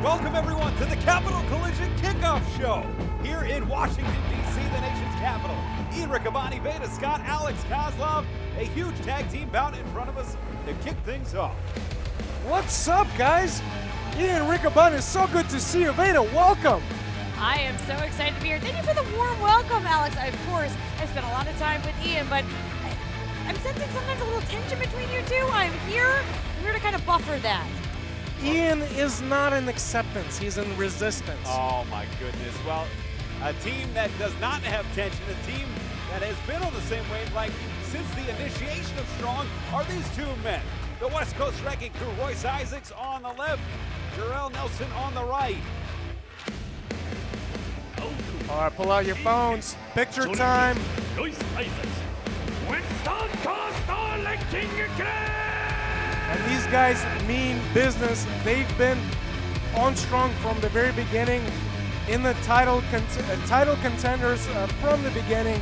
Welcome everyone to the Capital Collision Kickoff Show here in Washington, D.C., the nation's capital. Ian Riccaboni, Veda Scott, Alex Kozlov, a huge tag team bout in front of us to kick things off. What's up, guys? Ian Riccaboni, it's so good to see you. Veda, welcome. I am so excited to be here. Thank you for the warm welcome, Alex. Of course, I spent a lot of time with Ian, but I'm sensing sometimes a little tension between you two. I'm here to kind of buffer that. Ian is not in acceptance, he's in resistance. Oh my goodness. Well, a team that does not have tension, a team that has been on the same wavelength since the initiation of Strong are these two men. The West Coast Wrecking Crew, Royce Isaacs on the left, Jarrell Nelson on the right. All right, pull out your phones. Picture time. Royce Isaacs, Western Coast Wrecking Crew! And these guys mean business. They've been on Strong from the very beginning, in the title contenders from the beginning.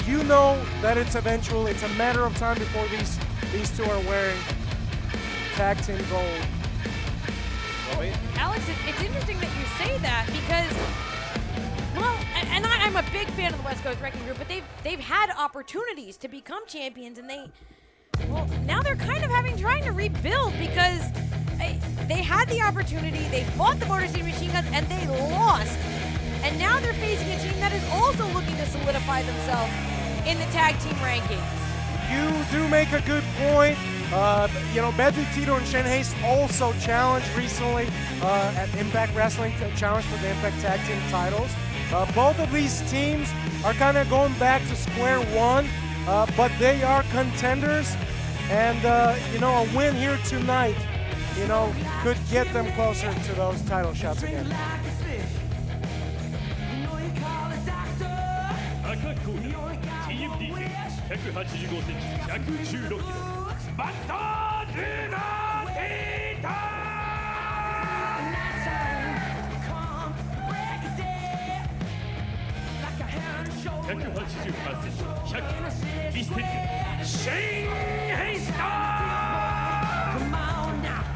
You know that it's a matter of time before these two are wearing tag team gold. Alex, it's interesting that you say that because, well, and I'm a big fan of the West Coast Wrecking Crew, but they've had opportunities to become champions, and now they're kind of trying to rebuild because they had the opportunity, they fought the Motor City Machine Guns, and they lost. And now they're facing a team that is also looking to solidify themselves in the tag team rankings. You do make a good point. Bad Dude Tito and Shane Hayes also challenged recently at Impact Wrestling, challenged for the Impact Tag Team titles. Both of these teams are kind of going back to square one, but they are contenders. And, a win here tonight, could get them closer to those title shots again. TMDK 185センチ116キロバッタールナティタ188センチ100ミステリーシェイン・ヘイスター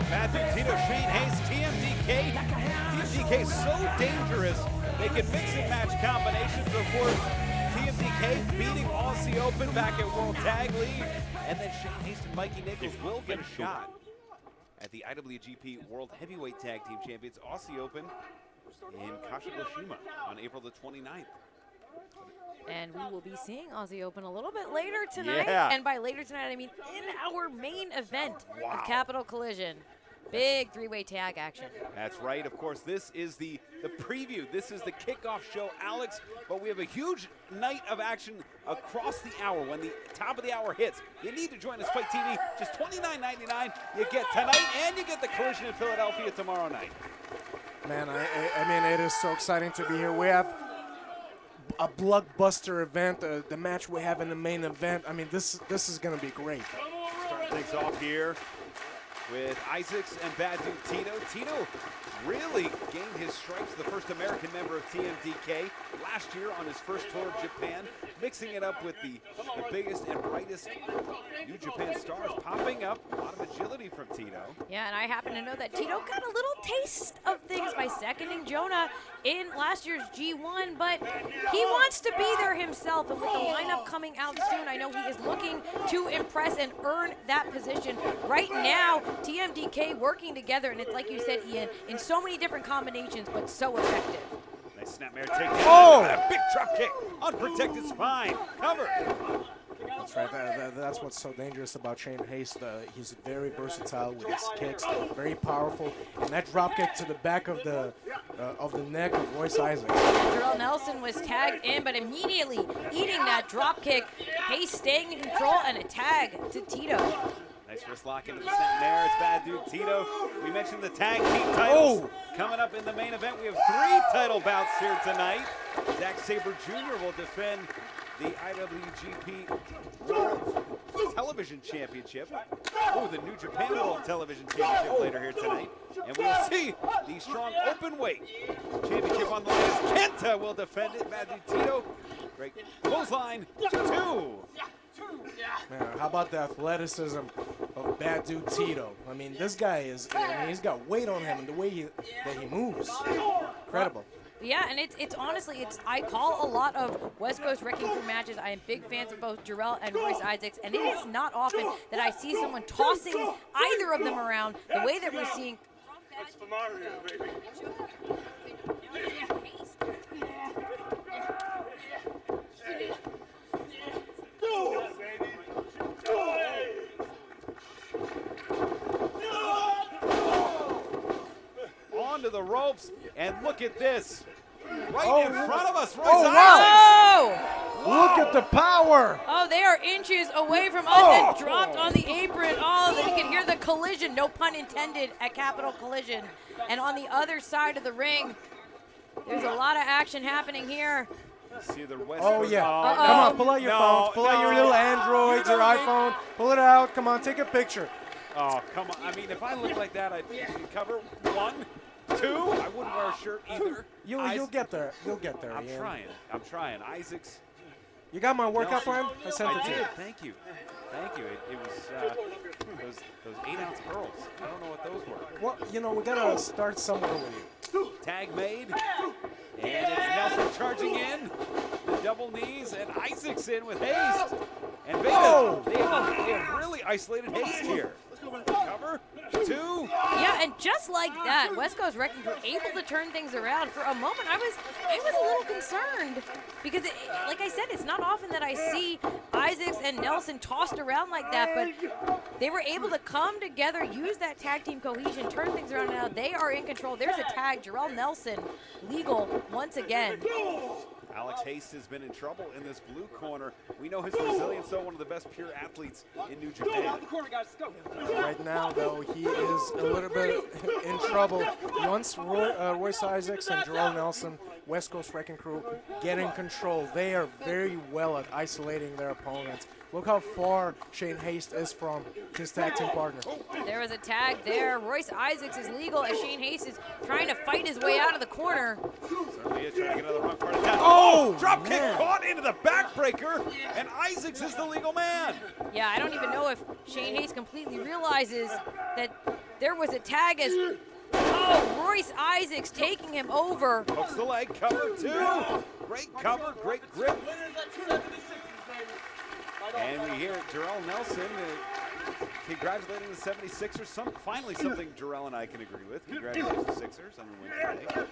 Matthew Tito, Shane Hayes, TMDK. TMDK is so dangerous. They can mix and match combinations, of course. TMDK beating Aussie Open back at World Tag League. And then Shane Hayes and Mikey Nichols will get a shot at the IWGP World Heavyweight Tag Team Champions Aussie Open in Kashigoshima on April the 29th. And we will be seeing Aussie Open a little bit later tonight. Yeah. And by later tonight, I mean in our main event of Capital Collision. Big three-way tag action. That's right. Of course, this is the preview. This is the kickoff show, Alex. But we have a huge night of action across the hour. When the top of the hour hits, you need to join us. Fight TV, just $29.99. You get tonight, and you get the Collision in Philadelphia tomorrow night. Man, I mean, it is so exciting to be here. We have a blockbuster event, the match we have in the main event. I mean, this is going to be great. Starting things off here with Isaacs and Bad Dude Tito. Tito really gained his stripes, the first American member of TMDK last year on his first tour of Japan, mixing it up with the biggest and brightest New Japan stars popping up. A lot of agility from Tito. Yeah, and I happen to know that Tito got a little taste of things by seconding Jonah in last year's G1, but he wants to be there himself, and with the lineup coming out soon, I know he is looking to impress and earn that position. Right now, TMDK working together, and it's like you said, Ian, in so many different combinations, but so effective. Nice snapmare takedown. Oh! And a big drop kick. Unprotected spine. Covered. That's right. That's what's so dangerous about Shane Hayes. He's very versatile with his kicks, very powerful. And that drop kick to the back of the neck of Royce Isaacs. Jarrell Nelson was tagged in, but immediately eating that drop kick. Hayes staying in control, and a tag to Tito. Nice wrist lock into the snapmare. It's Bad Dude Tito. We mentioned the tag team titles coming up in the main event. We have 3 title bouts here tonight. Zack Sabre Jr. will defend the IWGP World Television Championship. Oh, the New Japan World Television Championship later here tonight. And we'll see the Strong Openweight Championship on the line as Kenta will defend it. Bad Dude Tito. Great clothesline. 2. Man, how about the athleticism of Bad Dude Tito? I mean, this guy is, he's got weight on him and the way that he moves. Incredible. Yeah, and it's honestly, I call a lot of West Coast Wrecking Crew matches. I am big fans of both Jarrell and Royce Isaacs, and it is not often that I see someone tossing either of them around the way that we're seeing. That's for Mario, baby. Onto the ropes, and look at this. Right in front of us, Royce Isaacs. Oh! Look at the power. Oh, they are inches away from us and dropped on the apron. Oh, you can hear the collision, no pun intended, at Capital Collision. And on the other side of the ring, there's a lot of action happening here. See the West Oh, Coast- yeah. Uh-oh. Come on, pull out your phones. Pull out your little Androids or iPhone. Pull it out. Come on, take a picture. Oh, come on. I mean, if I looked like that, I'd cover 1, 2. I wouldn't wear a shirt either. You'll get there. You'll get there, I'm Ian. trying. I'm trying. Isaacs. You got my workout Nelson. plan? I sent it I to you. did. Thank you. Thank you. It was those 8-ounce pearls. I don't know what those were. Well, we gotta start somewhere with you. Tag made. And it's Nelson charging in. The double knees, and Isaacs in with haste. And Vega, they have really isolated haste here. Cover, 2. Yeah, and just like that, West Coast Wrecking Crew able to turn things around. For a moment, I was a little concerned because, like I said, it's not often that I see Isaacs and Nelson tossed around like that, but they were able to come together, use that tag team cohesion, turn things around. Now they are in control. There's a tag, Jarrell Nelson, legal once again. Alex Haste has been in trouble in this blue corner. We know his resilience, though, one of the best pure athletes in New Japan. Right now, though, he is a little bit in trouble. Once Royce Isaacs and Jarrell Nelson, West Coast Wrecking Crew, get in control, they are very well at isolating their opponents. Look how far Shane Haste is from his tag team partner. There was a tag there. Royce Isaacs is legal as Shane Haste is trying to fight his way out of the corner. Certainly is trying to get another wrong part of that. Oh, drop kick man. caught into the backbreaker, and Isaacs is the legal man. Yeah, I don't even know if Shane Haste completely realizes that there was a tag as, Royce Isaacs taking him over. Hooks the leg, cover 2. Great cover, great grip. And we hear Jarrell Nelson congratulating the 76ers. Finally something Jarrell and I can agree with. Congratulations, Sixers, on the win today.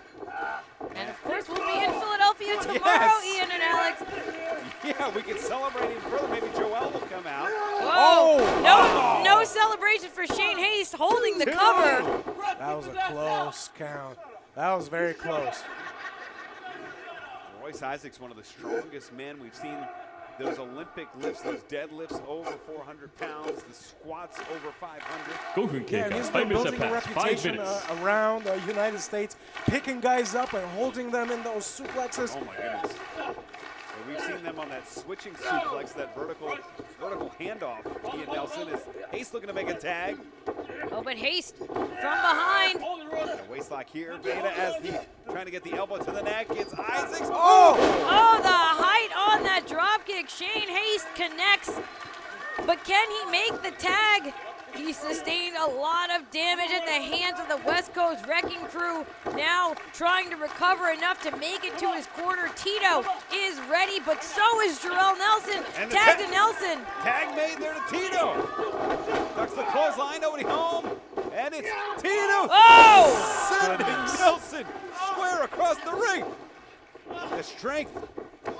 And of course, we'll be in Philadelphia tomorrow, Yes. Ian and Alex. Yeah, we can celebrate even further. Maybe Joel will come out. Whoa! No celebration for Shane Haste holding the 2. cover. That was a close count. That was very close. Royce Isaacs, one of the strongest men we've seen. Those Olympic lifts, those deadlifts over 400 pounds, the squats over 500. 5分 Yeah, 経 and 過 he's 5 been minutes building have a passed 5 reputation minutes around the United States, picking guys up and holding them in those suplexes. Oh my goodness. Well, we've seen them on that switching suplex, that vertical handoff. Ian Nelson is Haste looking to make a tag. Oh, but Haste from behind. And a waist lock here. Beta as trying to get the elbow to the neck. It's Isaacs. Oh, the height on that drop kick. Shane Haste connects, but can he make the tag? He sustained a lot of damage at the hands of the West Coast Wrecking Crew. Now trying to recover enough to make it to his corner. Tito is ready, but so is Jarrell Nelson. And the Tag to Nelson. Tag made there to Tito. Ducks the clothesline, nobody home. And it's Tito. Oh! Sending Nelson square across the ring. The strength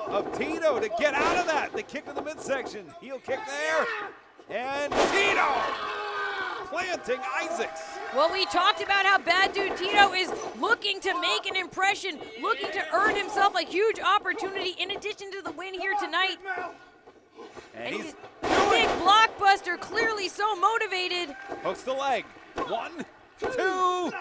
of Tito to get out of that. The kick to the midsection. Heel kick there. And Tito planting Isaacs. Well, we talked about how Bad Dude Tito is looking to make an impression, looking to earn himself a huge opportunity in addition to the win here tonight. And he's Big blockbuster, clearly so motivated. hooks the leg. 1, 2. 2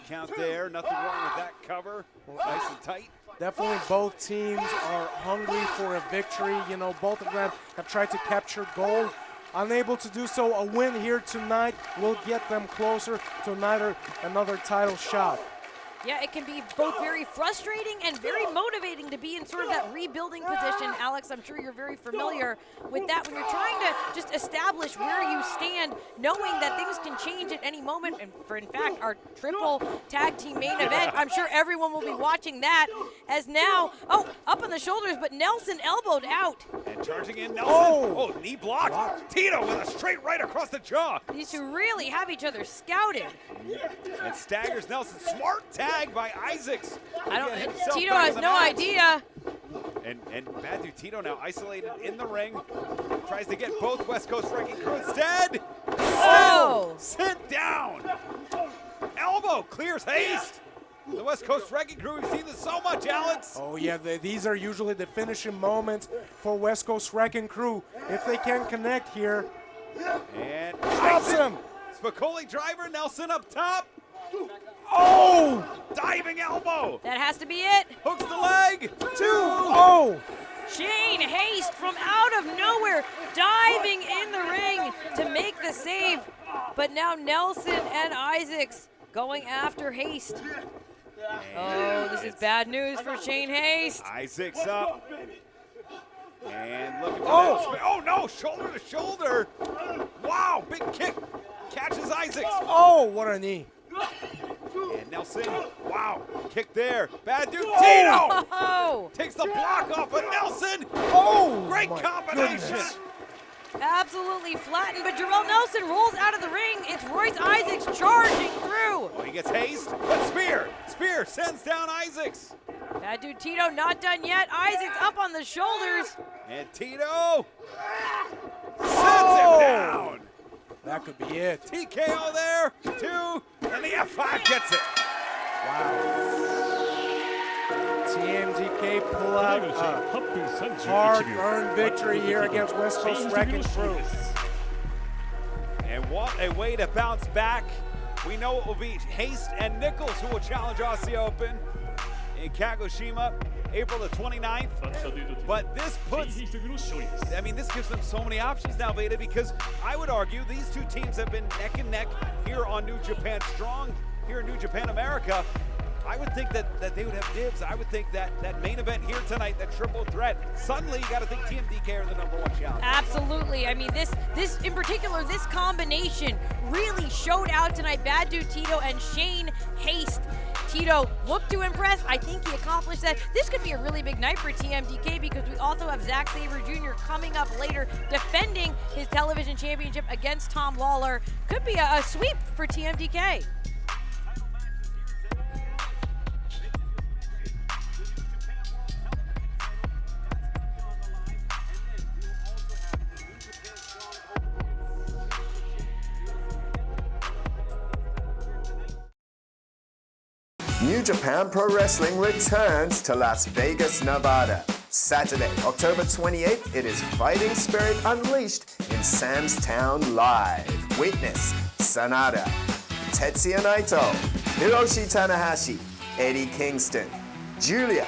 count there. Nothing wrong with that cover. Nice and tight. Definitely both teams are hungry for a victory. Both of them have tried to capture gold. Unable to do so, a win here tonight will get them closer to another title shot. Yeah, it can be both very frustrating and very motivating to be in sort of that rebuilding position. Alex, I'm sure you're very familiar with that when you're trying to just establish where you stand, knowing that things can change at any moment. And for, in fact, our triple tag team main event, I'm sure everyone will be watching that as now, up on the shoulders, but Nelson elbowed out. And charging in Nelson. Oh, knee block. Tito with a straight right across the jaw. These two really have each other scouted. And staggers Nelson. Smart tag by Isaacs. Tito has no idea. And Bad Dude Tito now isolated in the ring. Tries to get both West Coast Wrecking Crew instead. Oh! Sent down. Elbow clears Haste. The West Coast Wrecking Crew, we've seen this so much, Alex. Oh yeah, these are usually the finishing moments for West Coast Wrecking Crew. If they can connect here. And Stops him. Spicoli driver, Nelson up top. Oh! Diving elbow. That has to be it. Hooks the leg. 2-0. Shane Haste from out of nowhere, diving in the ring to make the save. But now Nelson and Isaacs going after Haste. Oh, this is bad news for Shane Haste. Isaacs up. And looking for that. Oh no, shoulder to shoulder. Wow, big kick. Catches Isaacs. Oh, what a knee. And Nelson, wow, kick there. Bad Dude Tito Oh, takes the block off of Nelson. Oh, Great my combination. goodness. absolutely flattened, but Jarrell Nelson rolls out of the ring. It's Royce Isaacs charging through. Oh, he gets Haste, but Spear sends down Isaacs. Bad Dude Tito not done yet. Isaacs up on the shoulders. And Tito sets him down. That could be it. TKO there, 2, and the F5 gets it. Wow. TMDK pull out a 8分31秒 hard-earned victory here against West Coast Wrecking Crew. And what a way to bounce back. We know it will be Haste and Nichols who will challenge Aussie Open in Kagoshima, April the 29th. But this puts, I mean, this gives them so many options now, Veda, because I would argue these two teams have been neck and neck here on New Japan Strong, here in New Japan America. I would think that they would have dibs. I would think that main event here tonight, that triple threat, suddenly you got to think TMDK are the #1 challenge. Absolutely. I mean, this in particular, this combination really showed out tonight. Bad Dude Tito and Shane Haste. Tito looked to impress. I think he accomplished that. This could be a really big night for TMDK because we also have Zack Sabre Jr. coming up later, defending his television championship against Tom Lawler. Could be a sweep for TMDK. New Japan Pro Wrestling returns to Las Vegas, Nevada. Saturday, October 28th, it is Fighting Spirit Unleashed in Sam's Town Live. Witness Sanada, Tetsuya Naito, Hiroshi Tanahashi, Eddie Kingston, Julia,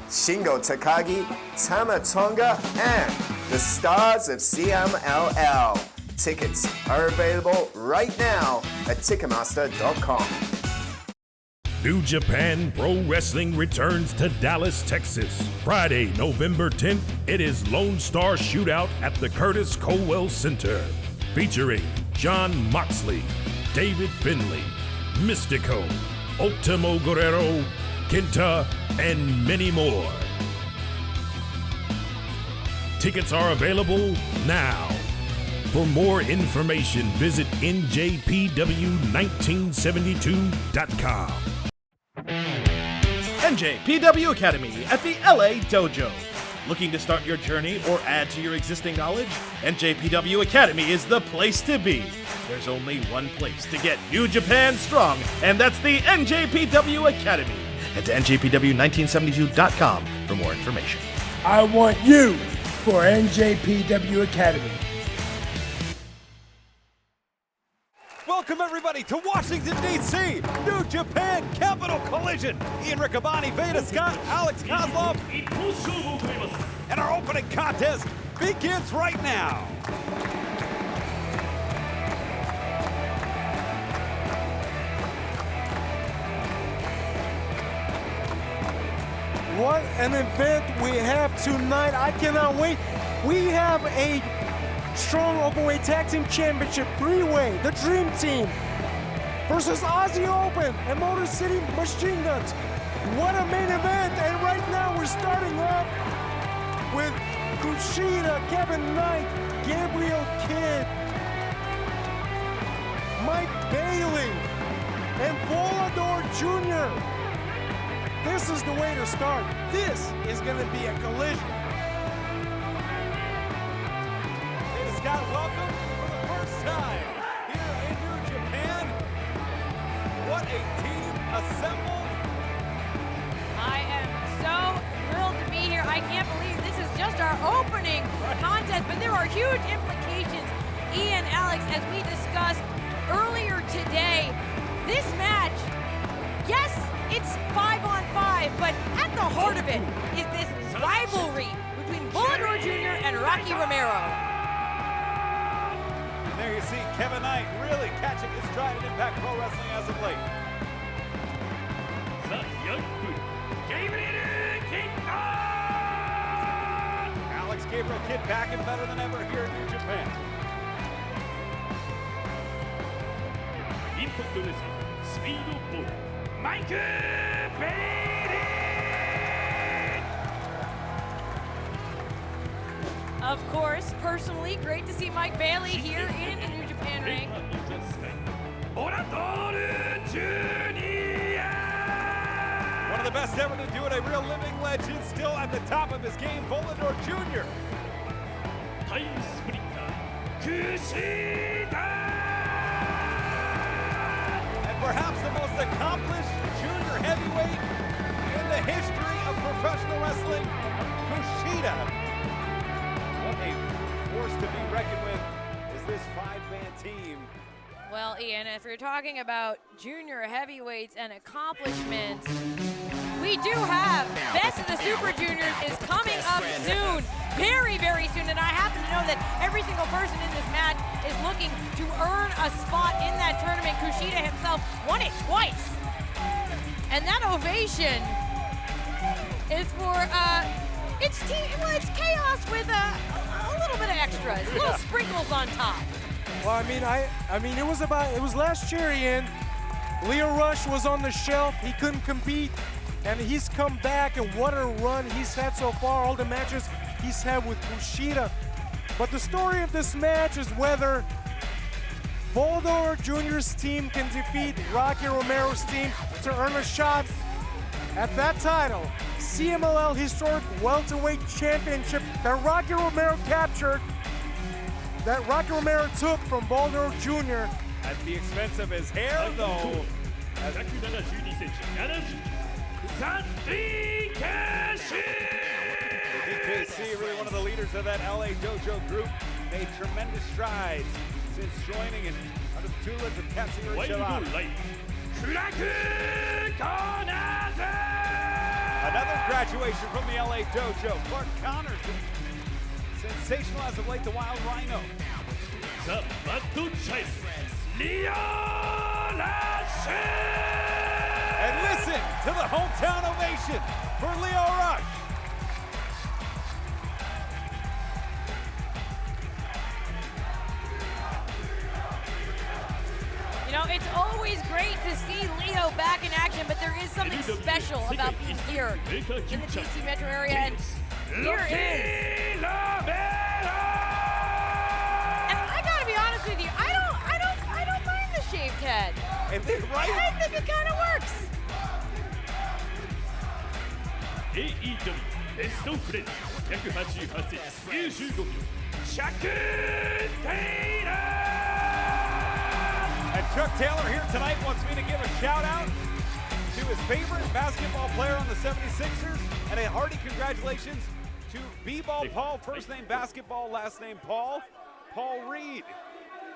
Shingo Takagi, Tama Tonga, and the stars of CMLL. Tickets are available right now at Ticketmaster.com. New Japan Pro Wrestling returns to Dallas, Texas. Friday, November 10th, it is Lone Star Shootout at the Curtis Colwell Center. Featuring John Moxley, David Finlay, Mystico, Ultimo Guerrero, Kenta, and many more. Tickets are available now. For more information, visit NJPW1972.com. NJPW Academy at the LA Dojo. Looking to start your journey or add to your existing knowledge? NJPW Academy is the place to be. There's only one place to get New Japan strong, and that's the NJPW Academy. Head to NJPW1972.com for more information. I want you for NJPW Academy. Welcome everybody to Washington, D.C., New Japan Capital Collision. Ian Riccaboni, Veda Scott, Alex Kozlov, and our opening contest begins right now. what an event we have tonight. I cannot wait. We have a Strong Openweight Tag Team Championship three-way, the Dream Team versus Aussie Open and Motor City Machine Guns. What a main event, and right now we're starting off with Kushida, Kevin Knight, Gabriel Kidd, Mike Bailey, and Volador Jr. This is the way to start. This is going to be a collision. Hey, Scott, welcome for the first time here in New Japan. What a team assembled. I am so thrilled to be here. I can't believe this is just our opening contest, but there are huge implications, Ian, Alex, as we discussed earlier today. This match, yes, it's 5-on-5, but at the heart of it is this rivalry between Volador Jr. and Rocky Romero. And there you see Kevin Knight really catching his stride in Impact Pro Wrestling as of late. Alex Gabriel Kidd back and better than ever here in New Japan. Impact Wrestling Speed Ball Mike Bailey. Of course, personally, great to see Mike Bailey here in the New Japan ring. One of the best ever to do it, a real living legend, still at the top of his game, Volador Jr. Time Splitter Kushida. And perhaps the most accomplished junior heavyweight in the history of professional wrestling, Kushida. What a force to be reckoned with is this five-man team. Well, Ian, if you're talking about junior heavyweights and accomplishments, we do have Best of the Super Juniors is coming up soon, very, very soon. And I happen to know that every single person in this match is looking to earn a spot in that tournament. Kushida himself won it twice. And that ovation is for, it's chaos with a little bit of extras, little sprinkles on top. Well, I mean, it was last year, Ian. Leo Rush was on the shelf. He couldn't compete, and he's come back, and what a run he's had so far, all the matches he's had with Kushida. But the story of this match is whether Volador Jr.'s team can defeat Rocky Romero's team to earn a shot at that title. CMLL Historic Welterweight Championship that Rocky Romero captured, that Rocky Romero took from Volador Jr. At the expense of his hair, though. DKC, really one of the leaders of that LA Dojo group, made tremendous strides since joining and under the tutelage of Katsuyori Shibata. Another graduation from the LA Dojo. Clark Connors, sensational as of late, the Wild Rhino. The Battle Chase, Leo Rush. And listen to the hometown ovation for Leo Rush. You know, it's always great to see Leo back in action, but there is something special about being here in the DC metro area, and here it is. And I gotta be honest with you, I don't mind the shaved head. And then right, I think it kind of works. AEW ベストフレンズ188センチ95秒シャック・テイラー And Chuck Taylor here tonight wants me to give a shout out to his favorite basketball player on the 76ers, and a hearty congratulations to B-Ball Paul, first name basketball, last name Paul Reed,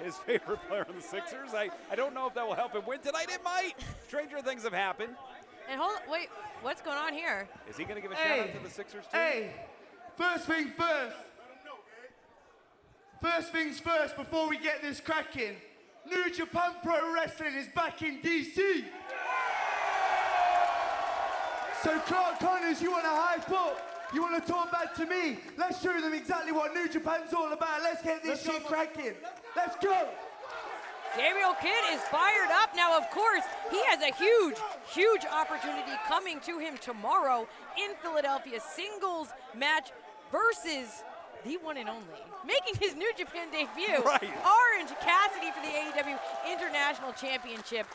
his favorite player on the Sixers. I don't know if that will help him win tonight. It might. Stranger things have happened. And hold on, wait, what's going on here? Is he going to give a shout out to the Sixers too? Hey, first thing first. First things first, before we get this cracking, New Japan Pro Wrestling is back in DC. So Clark Connors, you want to hype up? You want to talk back to me? Let's show them exactly what New Japan's all about. Let's get this shit cracking. Let's go. Gabriel Kidd is fired up. Now, of course, he has a huge, huge opportunity coming to him tomorrow in Philadelphia. Singles match versus the one and only, making his New Japan debut, Orange Cassidy for the AEW International Championship.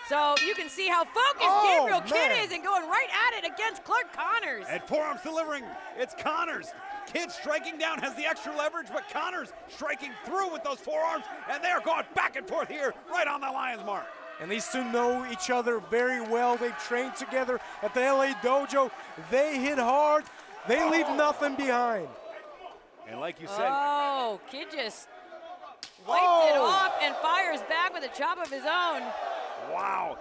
So you can see how focused Gabriel Kidd is and going right at it against Clark Connors. And forearms delivering. It's Connors. Kidd striking down, has the extra leverage, but Connors striking through with those forearms, and they're going back and forth here, right on the lion's mark. And these two know each other very well. They've trained together at the LA Dojo. They hit hard. They leave nothing behind. And like you said, Kidd just wiped it off and fires back with a chop of his own. Wow.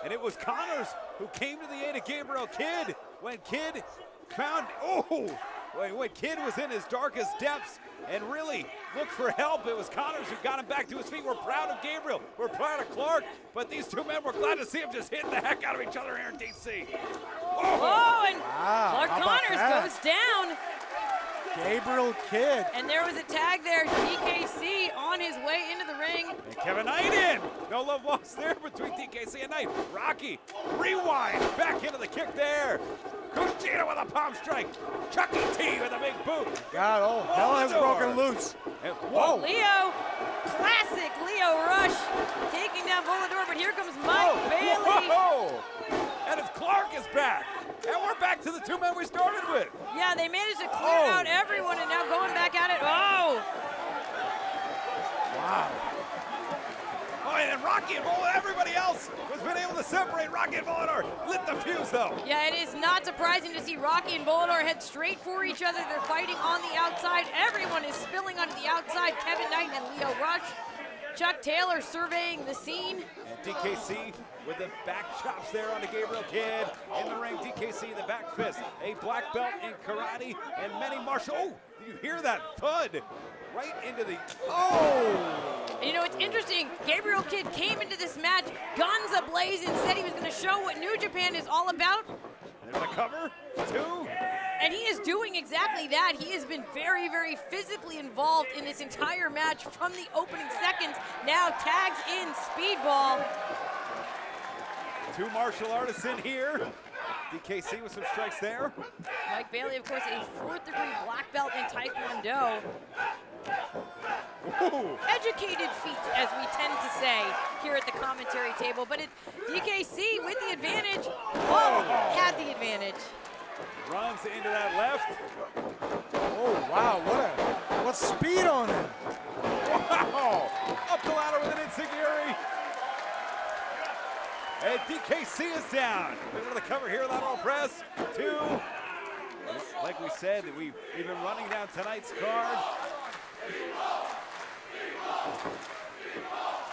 And it was Connors who came to the aid of Gabriel Kidd when Kidd found, when Kidd was in his darkest depths and really looked for help. It was Connors who got him back to his feet. We're proud of Gabriel. We're proud of Clark. But these two men, we're glad to see them just hitting the heck out of each other here in DC. And Clark Connors goes down. Gabriel Kidd. And there was a tag there. DKC on his way into the ring. And Kevin Knight in. No love lost there between DKC and Knight. Rocky, rewind, back into the kick there. Kushida with a palm strike. Chucky T with a big boot. God, hell has broken loose. And, Leo, classic Leo Rush, taking down Volador, but here comes Mike Bailey. And it's Clark is back. And we're back to the two men we started with. Yeah, they managed to clear out everyone, and now going back at it. Wow. And Rocky and Volador, everybody else has been able to separate Rocky and Volador. Lit the fuse, though. Yeah, it is not surprising to see Rocky and Volador head straight for each other. They're fighting on the outside. Everyone is spilling onto the outside. Kevin Knight and Leo Rush. Chuck Taylor surveying the scene. And DKC with the back chops there onto Gabriel Kidd. In the ring, DKC the back fist. A black belt in karate and many martial. You hear that thud right into the. And you know, it's interesting. Gabriel Kidd came into this match guns ablaze and said he was going to show what New Japan is all about. There's a cover, 2. And he is doing exactly that. He has been very, very physically involved in this entire match from the opening seconds. Now tags in Speedball. 2 martial artists in here. DKC with some strikes there. Mike Bailey, of course, a 4th-degree black belt in Taekwondo. Educated feet, as we tend to say here at the commentary table. But it's DKC with the advantage. Had the advantage. Runs into that left. Wow, what speed on him. Wow, up the ladder with an insigniary. And DKC is down. Into the cover here, lateral press, 2. Like we said, we've been running down tonight's card.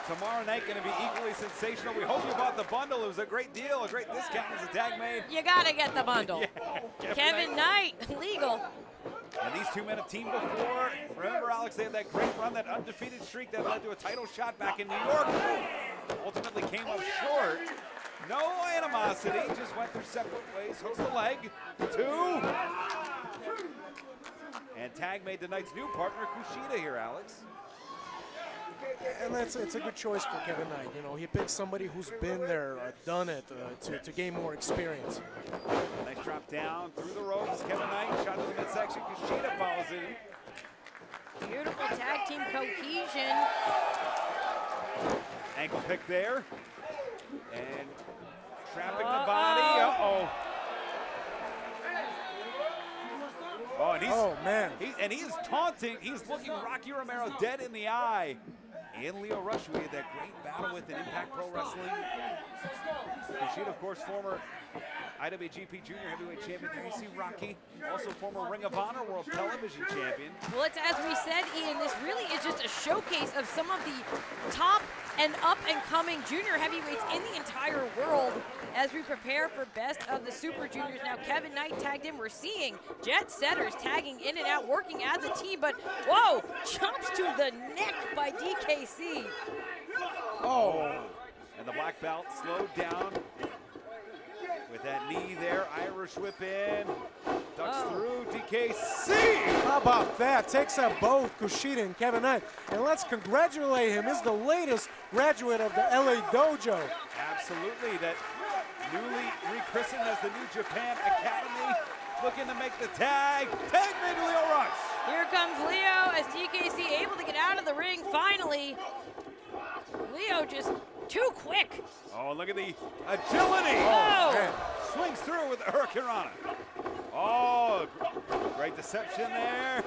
Tomorrow night going to be equally sensational. We hope you bought the bundle. It was a great deal, a great discount as a tag made. You got to get the bundle. Kevin Knight, legal. And these two men have teamed before. Remember, Alex, they had that great run, that undefeated streak that led to a title shot back in New York. Ultimately came up short. No animosity, just went their separate ways. Hooks the leg, 2. And tag made tonight's new partner, Kushida here, Alex. And it's a good choice for Kevin Knight. You know, he picked somebody who's been there, done it, to gain more experience. Nice drop down through the ropes. Kevin Knight shot to the midsection. Kushida follows it. Beautiful tag team cohesion. Ankle pick there. And trapping the body. Man. He is taunting. He's looking Rocky Romero dead in the eye. And Leo Rush, we had that great battle with in Impact Pro Wrestling. Kushida, of course, former IWGP Junior Heavyweight Champion. There you see Rocky, also former Ring of Honor World Television Champion. Well, it's as we said, Ian, this really is just a showcase of some of the top and up-and-coming junior heavyweights in the entire world as we prepare for Best of the Super Juniors. Now, Kevin Knight tagged in. We're seeing Jet Setters tagging in and out, working as a team, but whoa, chops to the neck by DKC. And the black belt slowed down with that knee there, Irish whip in, ducks through DKC. How about that? Takes out both Kushida and Kevin Knight. And let's congratulate him. He's the latest graduate of the LA Dojo. Absolutely, that newly rechristened as the New Japan Academy, looking to make the tag. Tag made to Leo Rush. Here comes Leo as DKC able to get out of the ring finally. Leo just too quick. Oh, look at the agility. Oh, man. Swings through with the Hurricane Rana. Oh, great deception there.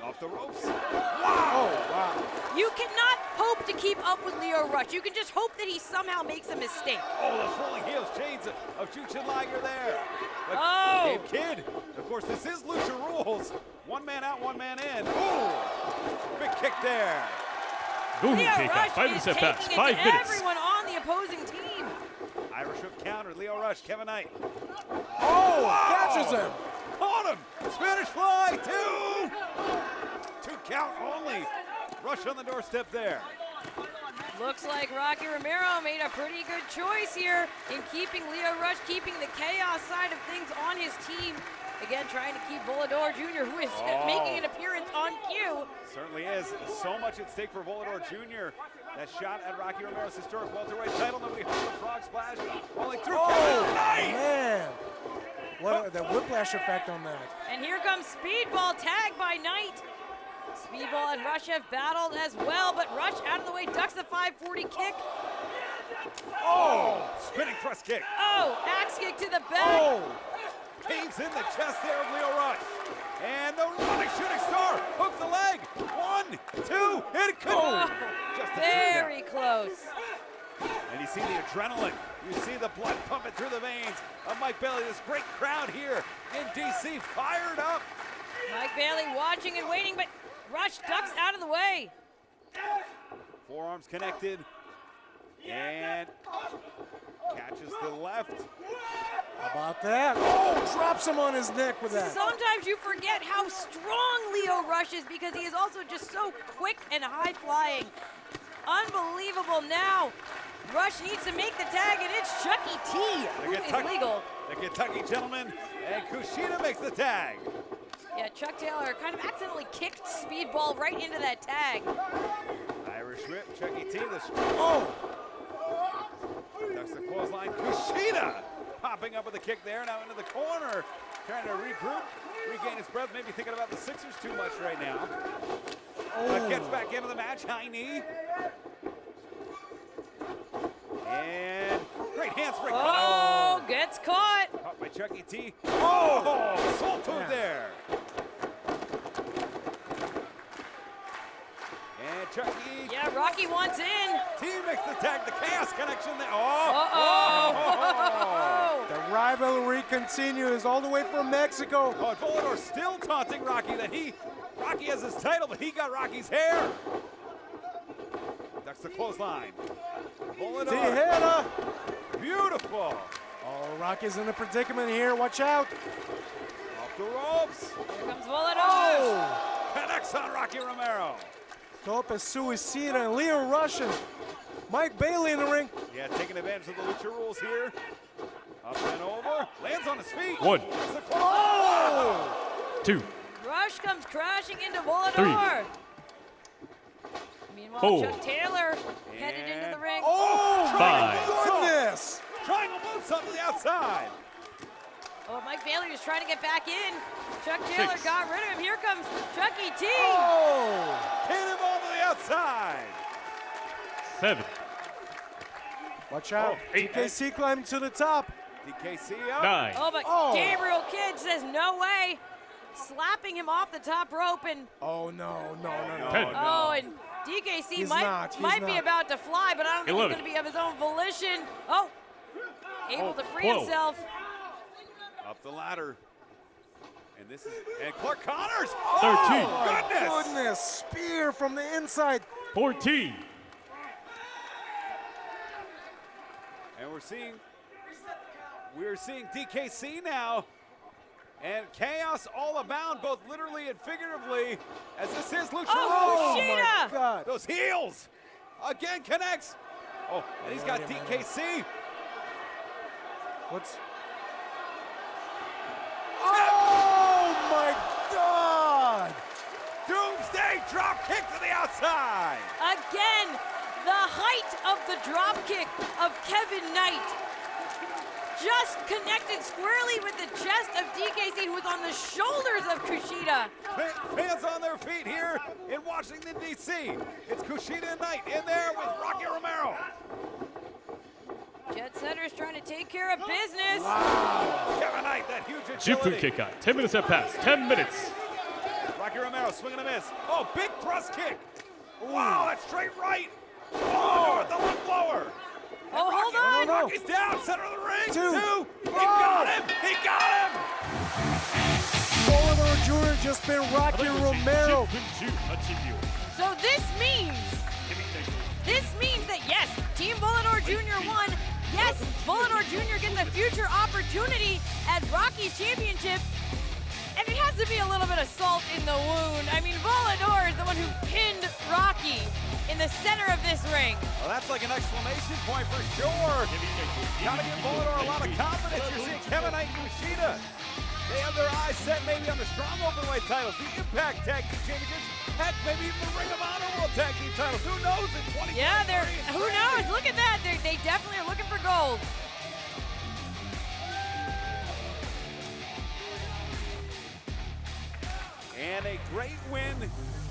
Off the ropes. Wow. Oh, wow. You cannot hope to keep up with Leo Rush. You can just hope that he somehow makes a mistake. Oh, those rolling heels, chains of Jushin Liger there. But Oh. Dave Kidd, of course, this is Lucha Rules. One man out, one man in. Ooh, big kick there. Go Leo ahead, Rush 5 is set bats, taking 5 it to minutes. everyone on the opposing team. Irish whip counter, Leo Rush, Kevin Knight. Oh, Wow. catches him. Caught him. Spanish fly, 2. 2 count only. Rush on the doorstep there. Looks like Rocky Romero made a pretty good choice here in keeping Leo Rush, keeping the chaos side of things on his team. Again, trying to keep Volador Jr., who is making an appearance on cue. Certainly is. So much at stake for Volador Jr. That shot at Rocky Romero's historic welterweight title. Nobody heard the frog splash. Rolling through. Oh, Knight. man. What the whiplash effect on that. And here comes Speedball, tagged by Knight. Speedball and Rush have battled as well, but Rush out of the way, ducks the 540 kick. Oh, spinning thrust kick. Oh, axe kick to the back. Oh, caves in the chest there of Leo Rush. And the running shooting star hooks the leg. 1, 2, and it could. Oh, Just a very close. And you see the adrenaline. You see the blood pumping through the veins of Mike Bailey. This great crowd here in DC, fired up. Mike Bailey watching and waiting, but Rush ducks out of the way. Forearms connected. And catches the left. How about that? Oh, drops him on his neck with that. Sometimes you forget how strong Leo Rush is because he is also just so quick and high flying. Unbelievable now. Rush needs to make the tag, and it's Chucky T, who is legal. The Kentucky gentleman, and Kushida makes the tag. Yeah, Chuck Taylor kind of accidentally kicked Speedball right into that tag. Irish whip, Chucky T, oh! Ducks the clothesline, Kushida popping up with a kick there, now into the corner, trying to regroup, regain his breath, maybe thinking about the Sixers too much right now. Gets back into the match, high knee. And great handspring. Oh, gets caught. Caught by Chucky T. Oh, soul food there. And Chucky. Yeah, Rocky wants in. T makes the tag, the chaos connection there. The rivalry continues all the way from Mexico. Oh, and Volador still taunting Rocky that Rocky has his title, but he got Rocky's hair. That's the clothesline. Volador. Tijera. Beautiful. Oh, Rocky's in a predicament here. Watch out. Off the ropes. Here comes Volador. Oh. Connects on Rocky Romero. Tope Suicida and Leo Rush and Mike Bailey in the ring. Yeah, taking advantage of the Lucha Rules here. Up and over. Lands on his feet. 1. Oh! 2. Rush comes crashing into Volador. 3. Meanwhile, 4. Chuck Taylor headed into the ring. Oh, 5. goodness. Triangle moonsault to the outside. Oh, Mike Bailey was trying to get back in. Chuck Taylor 6. got rid of him. Here comes Chucky T. Oh! Hit him on to the outside. 7. Watch out. Oh, 8. DKC climbing to the top. DKC up. 9. Oh, but Oh. Gabriel Kidd says no way. Slapping him off the top rope, and Oh, no. 10. oh, and DKC He's might not. be about to fly, but I don't think 11. he's going to be of his own volition. Oh, able to free 12. himself. Up the ladder. And this is, and Clark Connors. 13. Oh, goodness. Goodness. Spear from the inside. 14. And we're seeing DKC now. And chaos all abound, both literally and figuratively, as this is Lucha Oh, Rules. Kushida. God. Those heels again connects. Oh, and he's got Wait a minute. DKC. What's... Oh my God! Doomsday drop kick to the outside. Again, the height of the drop kick of Kevin Knight just connected squarely with the chest of DKC, who was on the shoulders of Kushida. Fans on their feet here in Washington, D.C. It's Kushida and Knight in there with Rocky Romero. Jet Setter's trying to take care of business. Wow. Kevin Knight, that huge agility. 10分経過 10 minutes have passed 10 minutes Rocky Romero swinging a miss. Oh, big thrust kick. Wow, that's straight right. Oh, with the left blower. Oh, hold on. No. Rocky's down, center of the ring. Two. He got him. He got him. Volador Jr. just been Rocky Romero. 10分18秒 So this means that yes, Team Volador Jr. won. Yes, Volador Jr. gets a future opportunity at Rocky's championship. And it has to be a little bit of salt in the wound. I mean, Volador is the one who pinned Rocky in the center of this ring. Well, that's like an exclamation point for sure. Gotta give Volador a lot of confidence. You're seeing Kevin Knight and Kushida. They have their eyes set maybe on the strong openweight titles, the Impact Tag Team Championships, heck, maybe even the Ring of Honor World Tag Team titles. Who knows in 2023? Yeah, who knows? Look at that. They definitely are looking for gold. And a great win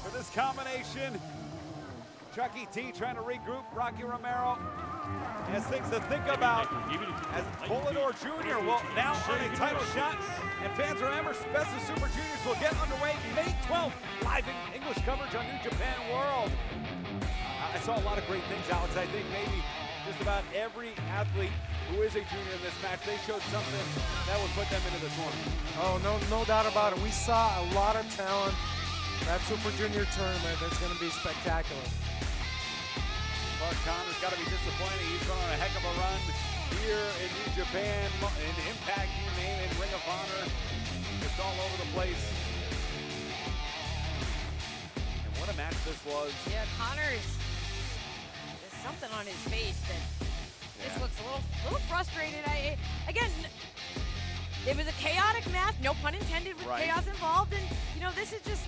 for this combination. Chucky T trying to regroup Rocky Romero. Has things to think about as Volador Jr. will now earn a title shot. And fans remember, Best of Super Juniors will get underway May 12th. Live in English coverage on New Japan World. I saw a lot of great things, Alex. I think maybe just about every athlete who is a junior in this match, they showed something that would put them into the tournament. Oh, no doubt about it. We saw a lot of talent. That Super Junior tournament, that's going to be spectacular. Clark Connor's got to be disappointed. He's been on a heck of a run here in New Japan, in Impact, you name it, Ring of Honor, just all over the place. And what a match this was. Yeah, Connor's, there's something on his face that just looks a little frustrated. Again, it was a chaotic match, no pun intended, with chaos involved, and you know, this is just,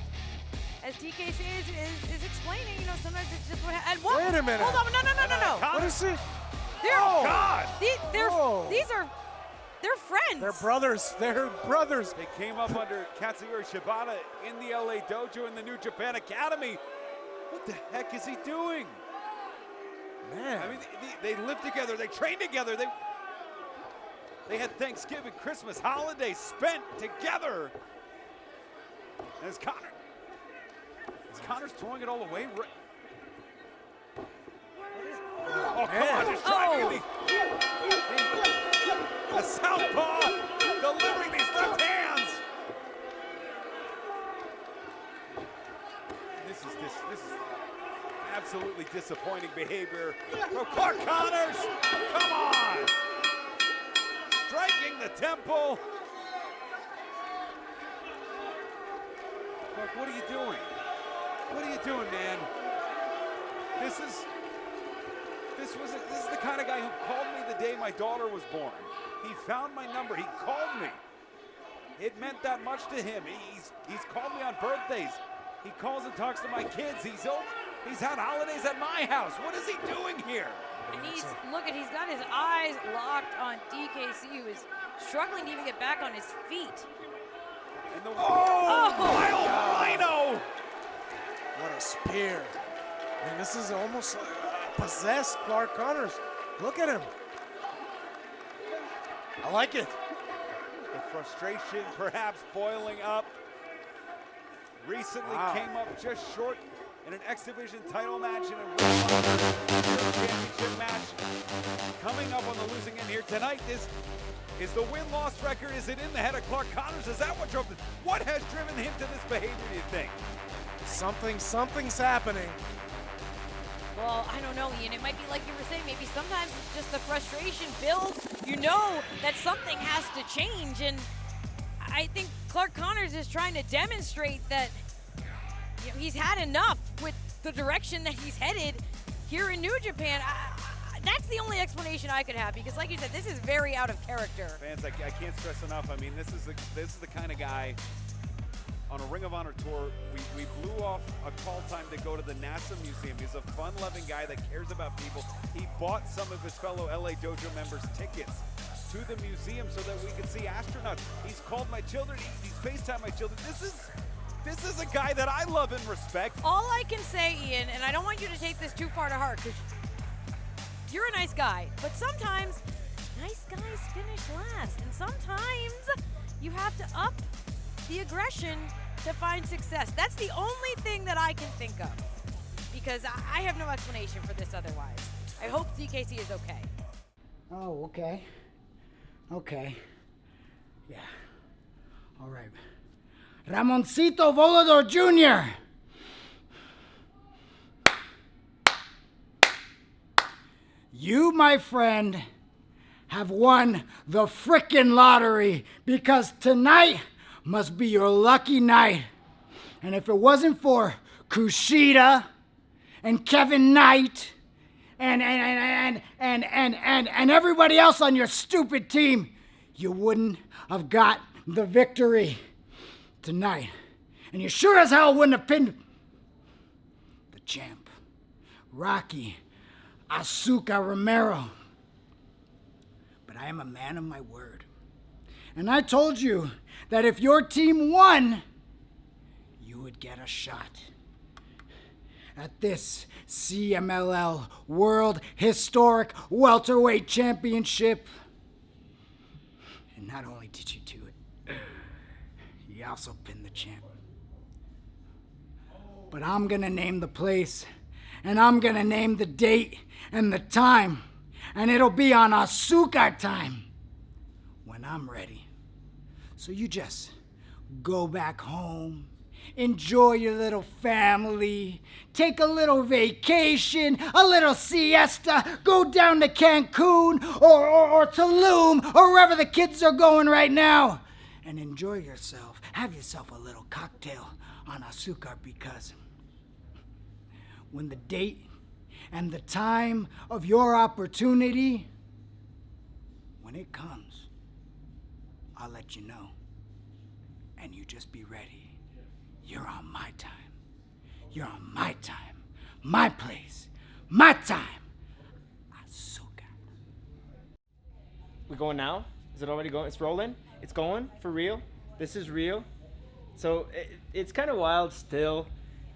as DKC is explaining, you know, sometimes it's just what happens. Wait a minute. Hold on, no. What is he? God! They're friends. They're brothers. They're brothers. They came up under Katsuyori Shibata in the LA Dojo in the New Japan Academy. What the heck is he doing? Man. I mean, they live together, they train together, they had Thanksgiving, Christmas, holidays spent together. And Connor's throwing it all away. Oh, come on, just trying to get the southpaw delivering these left hands. This is absolutely disappointing behavior from Clark Connors. Come on. Striking the temple. Clark, what are you doing? What are you doing, man? This is the kind of guy who called me the day my daughter was born. He found my number. He called me. It meant that much to him. He's called me on birthdays. He calls and talks to my kids. He's had holidays at my house. What is he doing here? And he's got his eyes locked on DKC, who is struggling to even get back on his feet. And the wild rhino! What a spear. Man, this is almost possessed Clark Connors. Look at him. I like it. The frustration perhaps boiling up. Recently came up just short in an X Division title match and a World Championship match. Coming up on the losing end here tonight, is the win-loss record, is it in the head of Clark Connors? Is that what drove this? What has driven him to this behavior, do you think? Something's happening. Well, I don't know, Ian. It might be like you were saying. Maybe sometimes it's just the frustration builds. You know that something has to change, and I think Clark Connors is trying to demonstrate that he's had enough with the direction that he's headed here in New Japan. That's the only explanation I could have, because like you said, this is very out of character. Fans, I can't stress enough. I mean, this is the kind of guy on a Ring of Honor tour. We blew off a call time to go to the NASA Museum. He's a fun-loving guy that cares about people. He bought some of his fellow LA Dojo members tickets to the museum so that we could see astronauts. He's called my children. He's FaceTimed my children. This is a guy that I love and respect. All I can say, Ian, and I don't want you to take this too far to heart, because you're a nice guy, but sometimes nice guys finish last, and sometimes you have to up the aggression to find success. That's the only thing that I can think of, because I have no explanation for this otherwise. I hope DKC is okay. Oh, okay. Okay. Yeah. All right. Ramoncito Volador Jr. You, my friend, have won the frickin' lottery, because tonight must be your lucky night. And if it wasn't for Kushida and Kevin Knight and everybody else on your stupid team, you wouldn't have got the victory tonight. And you sure as hell wouldn't have pinned the champ, Rocky Asuka Romero. But I am a man of my word. And I told you that if your team won, you would get a shot at this CMLL World Historic Welterweight Championship. And not only did you do it, you also pinned the champ. But I'm gonna name the place, and I'm gonna name the date and the time, and it'll be on Asuka time when I'm ready. So you just go back home, enjoy your little family, take a little vacation, a little siesta, go down to Cancun or Tulum or wherever the kids are going right now, and enjoy yourself. Have yourself a little cocktail on Asuka, because when the date and the time of your opportunity, when it comes, I'll let you know. And you just be ready. You're on my time. You're on my time. My place. My time. Asuka. We going now? Is it already going? It's rolling? It's going? For real? This is real? So it's kind of wild still.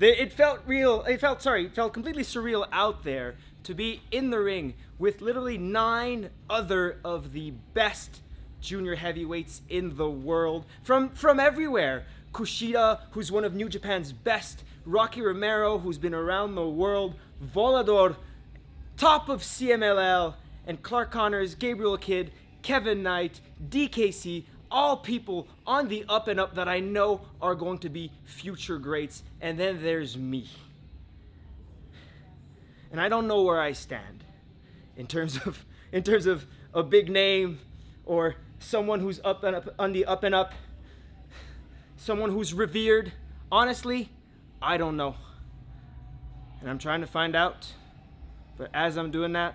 It felt real. It felt completely surreal out there to be in the ring with literally 9 other of the best junior heavyweights in the world from everywhere. Kushida, who's one of New Japan's best, Rocky Romero, who's been around the world, Volador, top of CMLL, and Clark Connors, Gabriel Kidd, Kevin Knight, DKC, all people on the up and up that I know are going to be future greats. And then there's me. And I don't know where I stand in terms of a big name, or someone who's up and up on the up and up, someone who's revered. Honestly, I don't know. And I'm trying to find out. But as I'm doing that,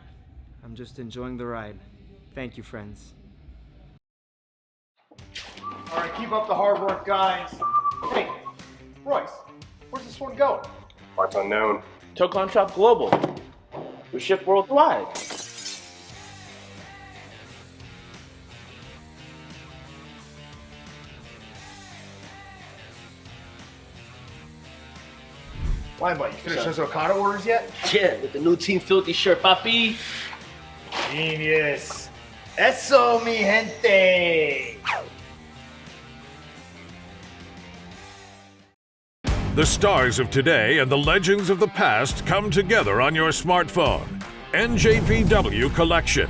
I'm just enjoying the ride. Thank you, friends. All right, keep up the hard work, guys. Hey, Royce, where's this one going? Parts unknown. Tocon Shop Global. We ship worldwide. Why, buddy? You finished those Okada orders yet? Yeah, with the new Team Filthy shirt, papi. Genius. Eso, mi gente. The stars of today and the legends of the past come together on your smartphone. NJPW Collection.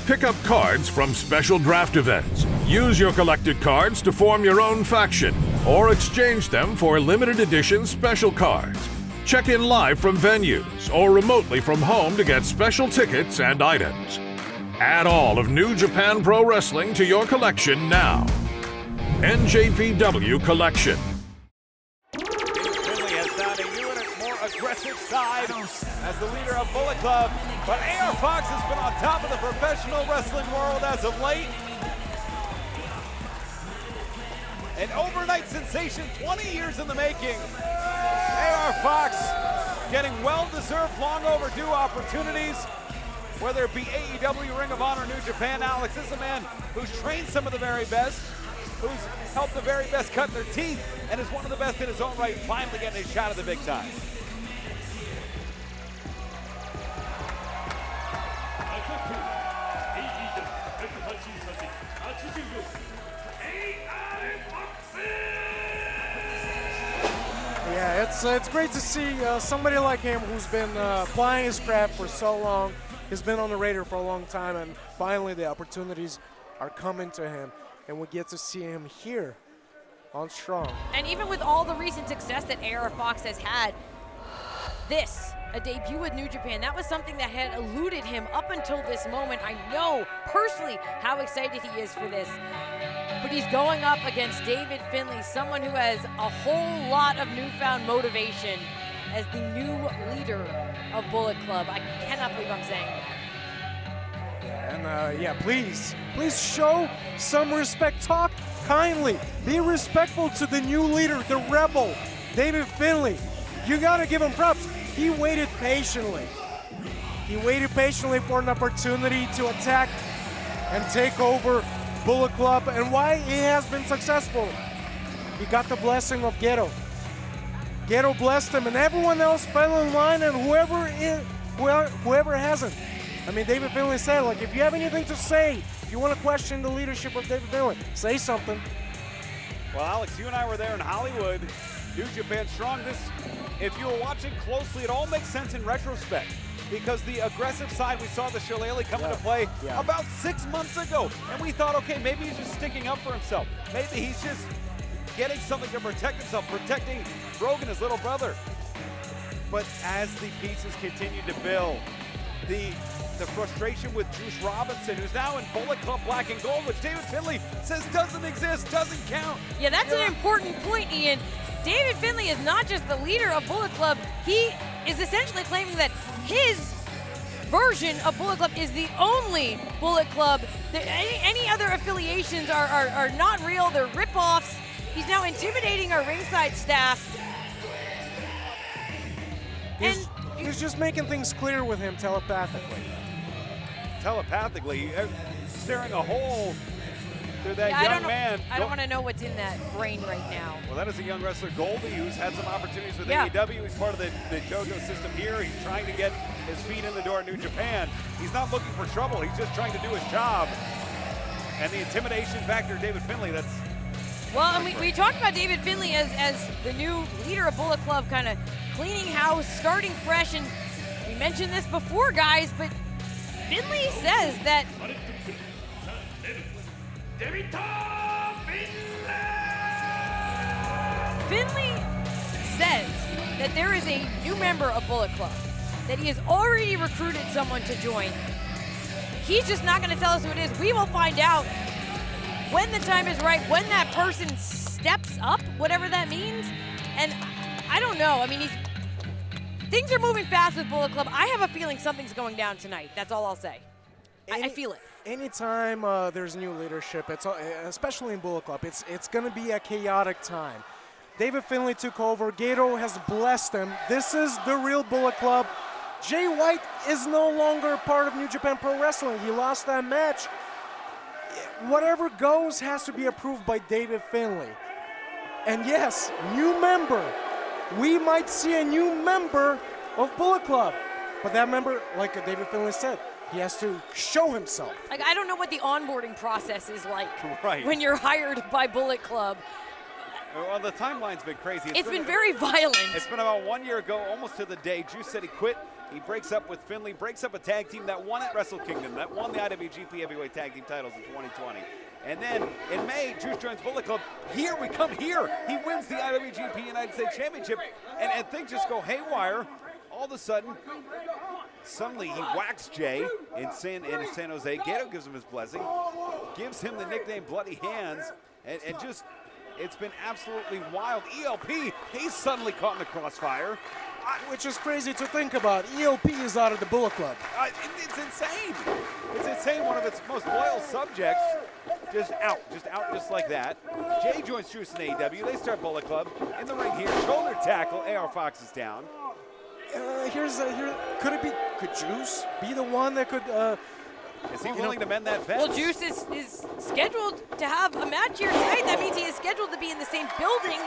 Pick up cards from special draft events. Use your collected cards to form your own faction, or exchange them for limited edition special cards. Check in live from venues or remotely from home to get special tickets and items. Add all of New Japan Pro Wrestling to your collection now. NJPW Collection. Finlay has found a new and more aggressive side as as the leader of Bullet Club. But AR Fox has been on top of the professional wrestling world as of late. An overnight sensation, 20 years in the making. AR Fox getting well-deserved, long overdue opportunities, whether it be AEW, Ring of Honor, New Japan. Alex, this is a man who's trained some of the very best, who's helped the very best cut their teeth, and is one of the best in his own right, finally getting a shot at the big time. Yeah, it's great to see somebody like him who's been plying his craft for so long. He's been on the radar for a long time, and finally the opportunities are coming to him, and we get to see him here on Strong. And even with all the recent success that AR Fox has had, a debut with New Japan, that was something that had eluded him up until this moment. I know personally how excited he is for this. But he's going up against David Finlay, someone who has a whole lot of newfound motivation as the new leader of Bullet Club. I cannot believe I'm saying that. And please show some respect. Talk kindly. Be respectful to the new leader, the rebel, David Finlay. You gotta give him props. He waited patiently. He waited patiently for an opportunity to attack and take over Bullet Club, and why he has been successful. He got the blessing of Ghetto. Ghetto blessed him, and everyone else fell in line, and whoever hasn't. I mean, David Finlay said, like, if you have anything to say, if you want to question the leadership of David Finlay, say something. Well, Alex, you and I were there in Hollywood, New Japan Strong. If you were watching closely, it all makes sense in retrospect, because the aggressive side, we saw the Shillelagh come into play about 6 months ago, and we thought, okay, maybe he's just sticking up for himself. Maybe he's just getting something to protect himself, protecting Brogan, his little brother. But as the pieces continue to build, the frustration with Juice Robinson, who's now in Bullet Club Black and Gold, which David Finlay says doesn't exist, doesn't count. Yeah, that's an important point, Ian. David Finlay is not just the leader of Bullet Club, he is essentially claiming that his version of Bullet Club is the only Bullet Club. Any other affiliations are not real, they're rip-offs. He's now intimidating our ringside staff. He's just making things clear with him telepathically. Telepathically, staring a hole through that young man. I don't want to know what's in that brain right now. Well, that is a young wrestler, Goldie, who's had some opportunities with AEW. He's part of the JoJo system here. He's trying to get his feet in the door in New Japan. He's not looking for trouble. He's just trying to do his job. And the intimidation factor, David Finlay, that's... Well, and we talked about David Finlay as the new leader of Bullet Club, kind of cleaning house, starting fresh, and we mentioned this before, guys, but Finlay says that there is a new member of Bullet Club, that he has already recruited someone to join. He's just not going to tell us who it is. We will find out when the time is right, when that person steps up, whatever that means. And I don't know. I mean, things are moving fast with Bullet Club. I have a feeling something's going down tonight. That's all I'll say. I feel it. Anytime there's new leadership, especially in Bullet Club, it's going to be a chaotic time. David Finlay took over. Gato has blessed him. This is the real Bullet Club. Jay White is no longer part of New Japan Pro Wrestling. He lost that match. Whatever goes has to be approved by David Finlay. And yes, new member. We might see a new member of Bullet Club. But that member, like David Finlay said, he has to show himself. Like, I don't know what the onboarding process is like when you're hired by Bullet Club. Well, the timeline's been crazy. It's been very violent. It's been about 1 year ago, almost to the day. Juice said he quit. He breaks up with Finlay, breaks up a tag team that won at Wrestle Kingdom, that won the IWGP Heavyweight Tag Team titles in 2020. And then in May, Juice joins Bullet Club. Here we come here. He wins the IWGP United States Championship, and things just go haywire. All of a sudden, suddenly he whacks Jay in San Jose. Gato gives him his blessing, gives him the nickname Bloody Hands, and just, it's been absolutely wild. ELP, he's suddenly caught in the crossfire. Which is crazy to think about. ELP is out of the Bullet Club. It's insane. It's insane. One of its most loyal subjects just out just like that. Jay joins Juice in AEW. They start Bullet Club. In the ring here, shoulder tackle. AR Fox is down. Could Juice be the one that could? Is he willing to mend that fence? Well, Juice is scheduled to have a match here tonight. That means he is scheduled to be in the same building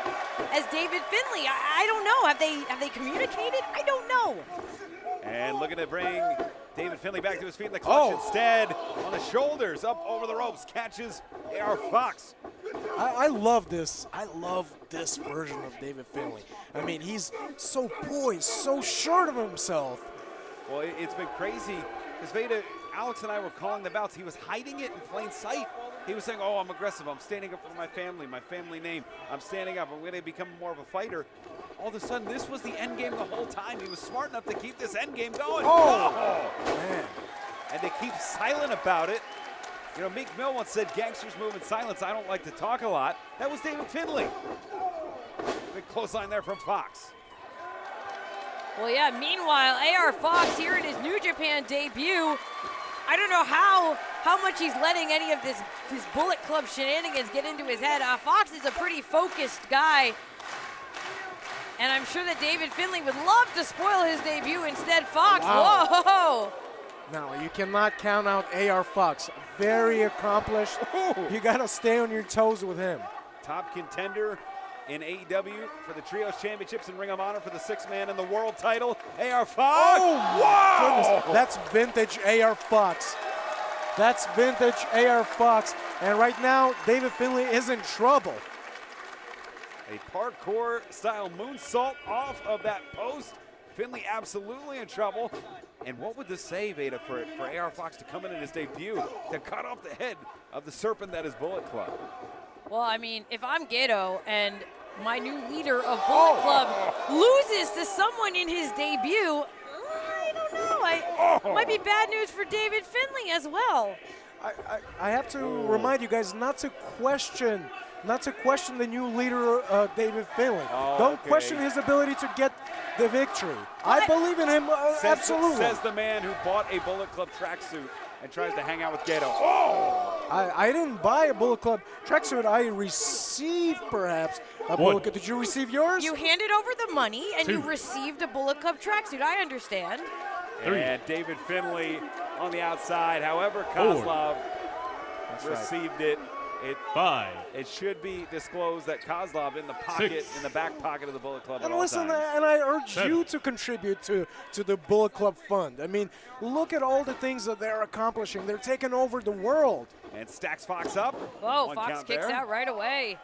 as David Finlay. I don't know. Have they communicated? I don't know. And looking to bring David Finlay back to his feet in the clutch instead. On the shoulders, up over the ropes, catches AR Fox. I love this. I love this version of David Finlay. I mean, he's so poised, so sure of himself. Well, it's been crazy because Veda, Alex and I were calling the bouts. He was hiding it in plain sight. He was saying, oh, I'm aggressive. I'm standing up for my family name. I'm standing up. I'm going to become more of a fighter. All of a sudden, this was the end game the whole time. He was smart enough to keep this end game going. Oh, man. And they keep silent about it. You know, Meek Mill once said, gangsters move in silence. I don't like to talk a lot. That was David Finlay. Big clothesline there from Fox. Well, yeah, meanwhile, AR Fox here in his New Japan debut. I don't know how much he's letting any of this Bullet Club shenanigans get into his head. Fox is a pretty focused guy. And I'm sure that David Finlay would love to spoil his debut. Instead, Fox, whoa! No, you cannot count out AR Fox. Very accomplished. You got to stay on your toes with him. Top contender in AEW for the Trios Championships and Ring of Honor for the sixth man in the world title. AR Fox. Oh, wow! Goodness. That's vintage AR Fox. That's vintage AR Fox. And right now, David Finlay is in trouble. A parkour style moonsault off of that post. Finlay absolutely in trouble. And what would this say, Veda, for AR Fox to come in his debut to cut off the head of the serpent that is Bullet Club? Well, I mean, if I'm Gato and my new leader of Bullet Club loses to someone in his debut, I don't know. Might be bad news for David Finlay as well. I have to remind you guys not to question the new leader, David Finlay. Don't question his ability to get the victory. I believe in him, absolutely. Says the man who bought a Bullet Club tracksuit and tries to hang out with Gato. I didn't buy a Bullet Club tracksuit. I received, perhaps, a Bullet Club. Did you receive yours? You handed over the money, and you received a Bullet Club tracksuit. I understand. And David Finlay on the outside. However, Kozlov received it. It should be disclosed that Kozlov in the pocket, in the back pocket of the Bullet Club. And listen, and I urge you to contribute to the Bullet Club fund. I mean, look at all the things that they're accomplishing. They're taking over the world. And stacks Fox up. Whoa, Fox kicks out right away.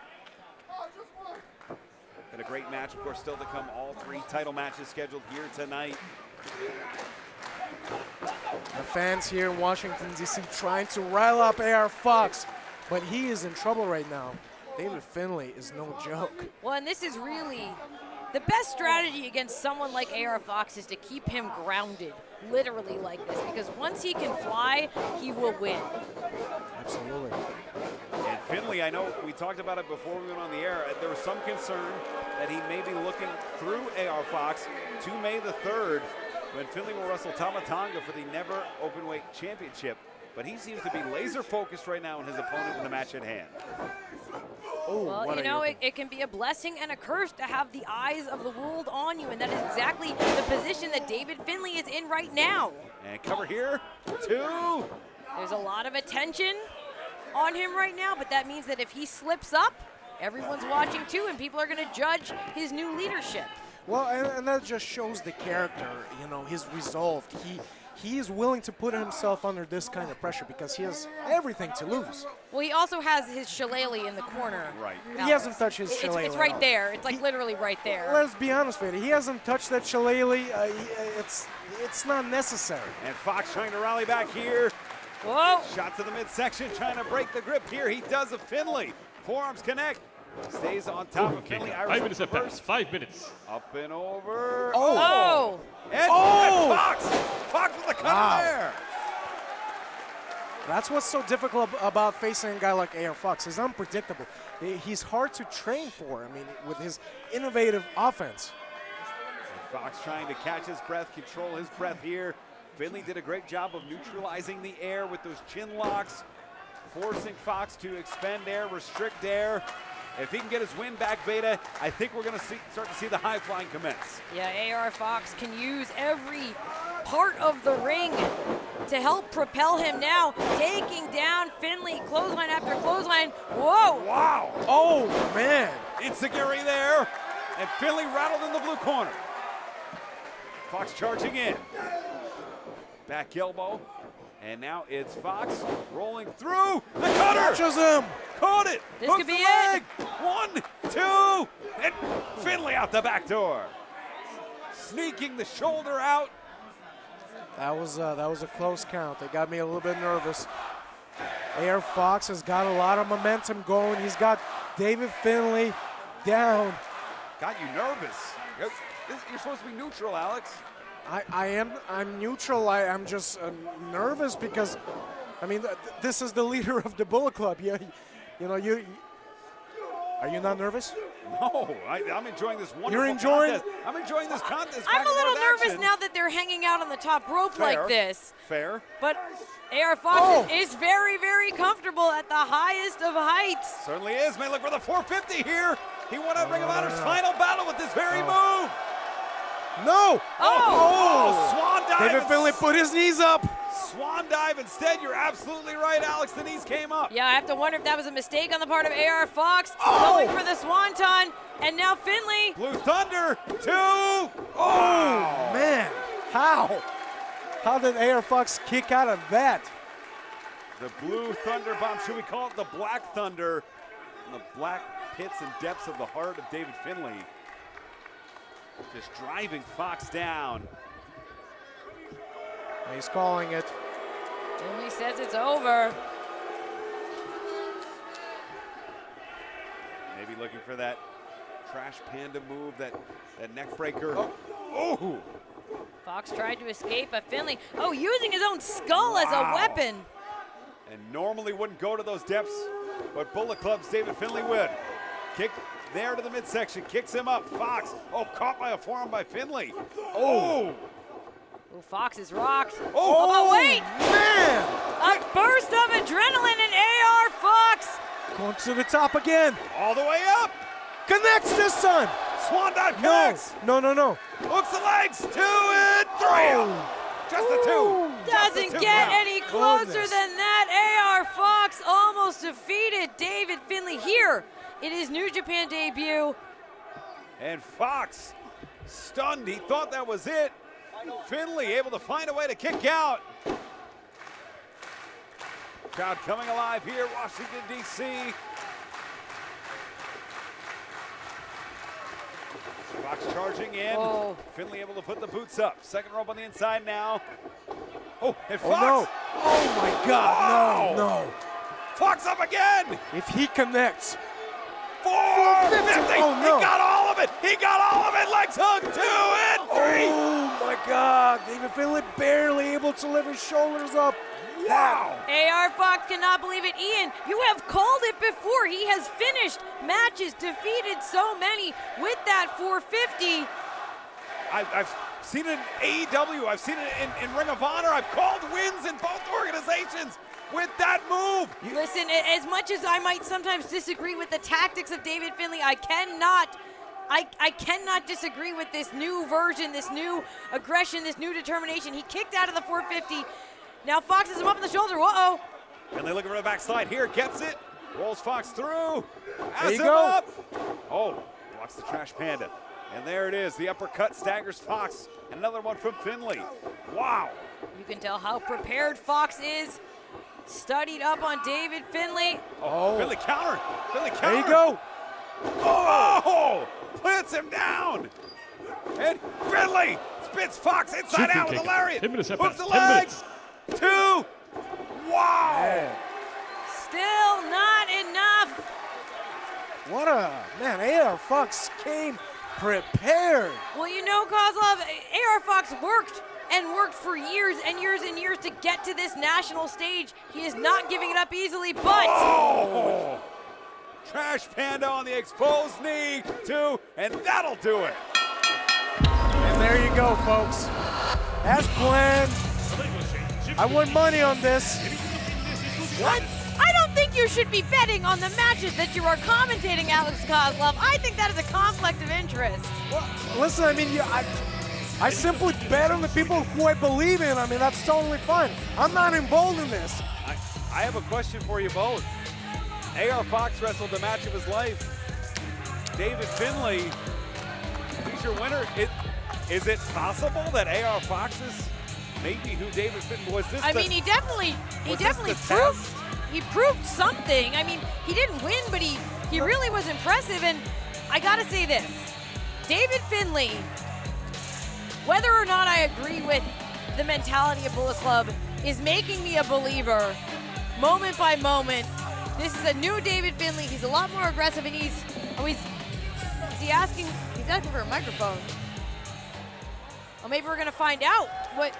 And a great match, of course, still to come. All three title matches scheduled here tonight. The fans here in Washington, D.C. trying to rile up AR Fox. But he is in trouble right now. David Finlay is no joke. Well, and this is really the best strategy against someone like AR Fox is to keep him grounded, literally like this, because once he can fly, he will win. Absolutely. And Finlay, I know we talked about it before we went on the air. There was some concern that he may be looking through AR Fox to May the 3rd when Finlay will wrestle Tama Tonga for the Never Openweight Championship. But he seems to be laser focused right now on his opponent in the match at hand. Well, you know, it can be a blessing and a curse to have the eyes of the world on you, and that is exactly the position that David Finlay is in right now. And cover here, 2. There's a lot of attention on him right now, but that means that if he slips up, everyone's watching too, and people are going to judge his new leadership. Well, and that just shows the character, you know, his resolve. He is willing to put himself under this kind of pressure because he has everything to lose. Well, he also has his shillelagh in the corner. Right. He hasn't touched his shillelagh. It's right there. It's like literally right there. Let's be honest with you. He hasn't touched that shillelagh. It's not necessary. And Fox trying to rally back here. Whoa. Shot to the midsection, trying to break the grip here. He does a Finlay. Forearms connect. Stays on top of Finlay. 5 minutes have passed. 5 minutes. Up and over. Oh! And Fox! Fox with the cutter there! That's what's so difficult about facing a guy like AR Fox. He's unpredictable. He's hard to train for, I mean, with his innovative offense. Fox trying to catch his breath, control his breath here. Finlay did a great job of neutralizing the air with those chin locks, forcing Fox to expend air, restrict air. If he can get his wind back, Beta, I think we're going to start to see the high flying commence. Yeah, AR Fox can use every part of the ring to help propel him now, taking down Finlay, clothesline after clothesline. Whoa! Wow! Oh, man. Enziguri there, and Finlay rattled in the blue corner. Fox charging in. Back elbow, and now it's Fox rolling through. The cutter! Catches him! Caught it! This Hooks could be the it. leg. 1, 2, and Finlay out the back door. Sneaking the shoulder out. That was a close count. They got me a little bit nervous. AR Fox has got a lot of momentum going. He's got David Finlay down. Got you nervous. You're supposed to be neutral, Alex. I'm neutral. I'm just nervous because, I mean, this is the leader of the Bullet Club. You know, are you not nervous? No, I'm enjoying this wonderful You're enjoying? contest. I'm enjoying this contest. I'm a little nervous action. now that they're hanging out on the top rope Fair. like this. Fair. But AR Fox is very, very comfortable at the highest of heights. Certainly is. May look for the 450 here. He won out Ring of Honor's final battle with this very move. No! Swan dive. David Finlay put his knees up. Swan dive instead. You're absolutely right, Alex. The knees came up. Yeah, I have to wonder if that was a mistake on the part of AR Fox. Going for the Swanton, and now Finlay. Blue Thunder, 2. Oh, man. How? How did AR Fox kick out of that? The Blue Thunder bomb. Should we call it the Black Thunder? In the black pits and depths of the heart of David Finlay. Just driving Fox down. He's calling it. Finlay says it's over. Maybe looking for that Trash Panda move, that neck breaker. Oh! Fox tried to escape, but Finlay, using his own skull as a weapon. And normally wouldn't go to those depths, but Bullet Club's David Finlay would. Kick there to the midsection, kicks him up. Fox, caught by a forearm by Finlay. Oh! Fox is rocked. Oh, but wait! Man! A burst of adrenaline in AR Fox. Going to the top again. All the way up. Connects this time. Swan dive connects. No. Hooks the legs. 2 and 3. Just the 2. Doesn't get any closer than that. AR Fox almost defeated David Finlay here in his New Japan debut. And Fox stunned. He thought that was it. Finlay able to find a way to kick out. Crowd coming alive here, Washington, D.C. Fox charging in. Finlay able to put the boots up. Second rope on the inside now. And Fox. No. Oh, my God. No. Fox up again. If he connects. 450. Oh, no. He got all of it. Legs hook. 2 and 3. Oh, my God. David Finlay barely able to lift his shoulders up. Wow. AR Fox cannot believe it. Ian, you have called it before. He has finished matches, defeated so many with that 450. I've seen it in AEW. I've seen it in Ring of Honor. I've called wins in both organizations with that move. Listen, as much as I might sometimes disagree with the tactics of David Finlay, I cannot disagree with this new version, this new aggression, this new determination. He kicked out of the 450. Now Fox has him up in the shoulder. And they looking for the backslide here. Gets it. Rolls Fox through. There you go. Up. Blocks the Trash Panda. And there it is. The uppercut staggers Fox. Another one from Finlay. Wow. You can tell how prepared Fox is. Studied up on David Finlay. Finlay counter. There you go. Plants him down. And Finlay spits Fox inside out with a lariat. Hooks the legs. 2. Wow. Man. Still not enough. What AR Fox came prepared. Well, you know, Kozlov, AR Fox worked for years and years and years to get to this national stage. He is not giving it up easily, but... Trash Panda on the exposed knee, 2, and that'll do it. And there there you go, folks. As planned. I won money on this. What? I don't think you should be betting on the matches that you are commentating, Alex Kozlov. I think that is a conflict of interest. Well, listen, I mean, I simply bet on the people who I believe in. I mean, that's totally fine. I'm not involved in this. I have a question for you both. AR Fox wrestled the match of his life. David Finlay, he's your winner. Is it possible that AR Fox is maybe who David Finlay was? I mean, he definitely proved something. I mean, he didn't win, but he really was impressive. And I gotta say this, David Finlay, whether or not I agree with the mentality of Bullet Club, is making me a believer moment by moment. This is a new David Finlay. He's a lot more aggressive, and he's asking for a microphone. Well, maybe we're gonna find out. What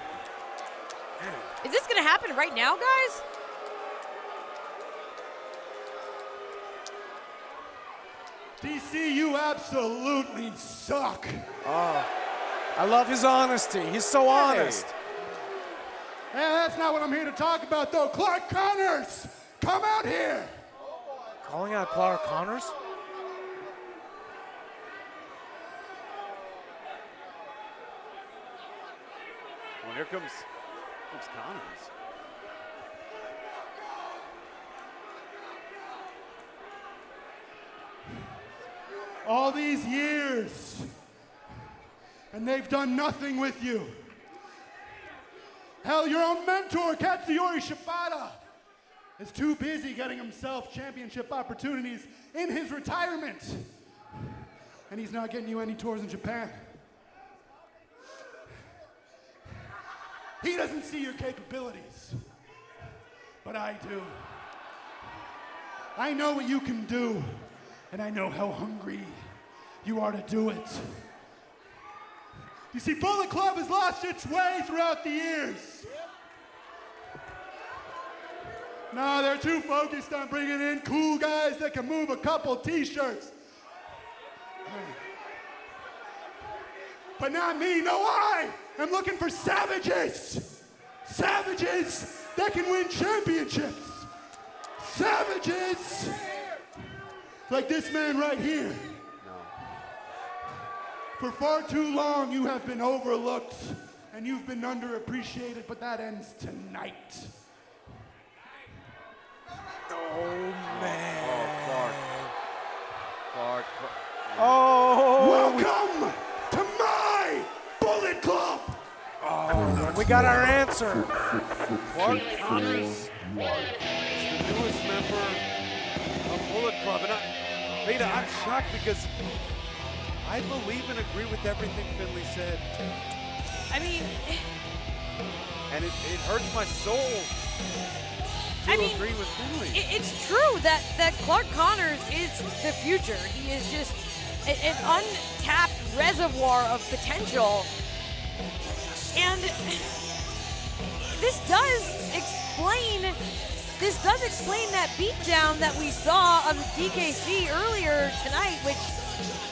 is this gonna happen right now, guys? DC, you absolutely suck. Oh, I love his honesty. He's so honest. Hey, that's not what I'm here to talk about, though. Clark Connors, come out here. Calling out Clark Connors? Well, here comes Connors. All these years, and they've done nothing with you. Hell, your own mentor, Katsuyori Shibata, is too busy getting himself championship opportunities in his retirement. And he's not getting you any tours in Japan. He doesn't see your capabilities, but I do. I know what you can do, and I know how hungry you are to do it. You see, Bullet Club has lost its way throughout the years. No, they're too focused on bringing in cool guys that can move a couple t-shirts. But not me, no, I am looking for savages. Savages that can win championships. Savages like this man right here. For far too long, you have been overlooked and you've been underappreciated, but that ends tonight. Oh, man. Clark. Oh. Welcome to my Bullet Club. Oh, we got our answer. Clark Connors is the newest member of Bullet Club. And Veda, I'm shocked because I believe and agree with everything Finlay said. I mean, and it hurts my soul to agree with Finlay. It's true that Clark Connors is the future. He is just an untapped reservoir of potential. And this does explain that beatdown that we saw of DKC earlier tonight, which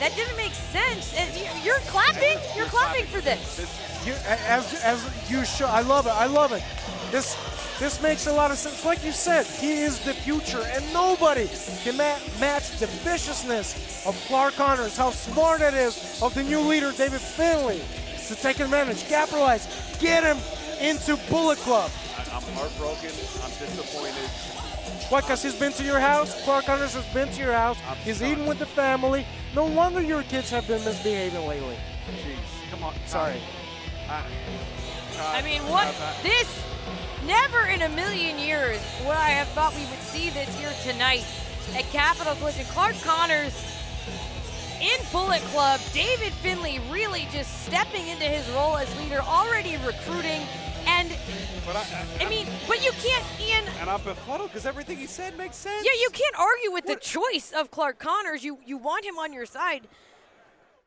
that didn't make sense. And you're clapping. You're clapping for this. As you show, I love it. I love it. This makes a lot of sense. Like you said, he is the future, and nobody can match the viciousness of Clark Connors. How smart it is of the new leader, David Finlay, to take advantage, capitalize, get him into Bullet Club. I'm heartbroken. I'm disappointed. What, because he's been to your house? Clark Connors has been to your house. He's eating with the family. No wonder your kids have been misbehaving lately. Jeez, come on. Sorry. I mean, what? This, never in a million years would I have thought we would see this here tonight at Capital Collision. Clark Connors in Bullet Club. David Finlay really just stepping into his role as leader, already recruiting. And, but you can't, Ian. And I'm befuddled because everything he said makes sense. Yeah, you can't argue with the choice of Clark Connors. You want him on your side.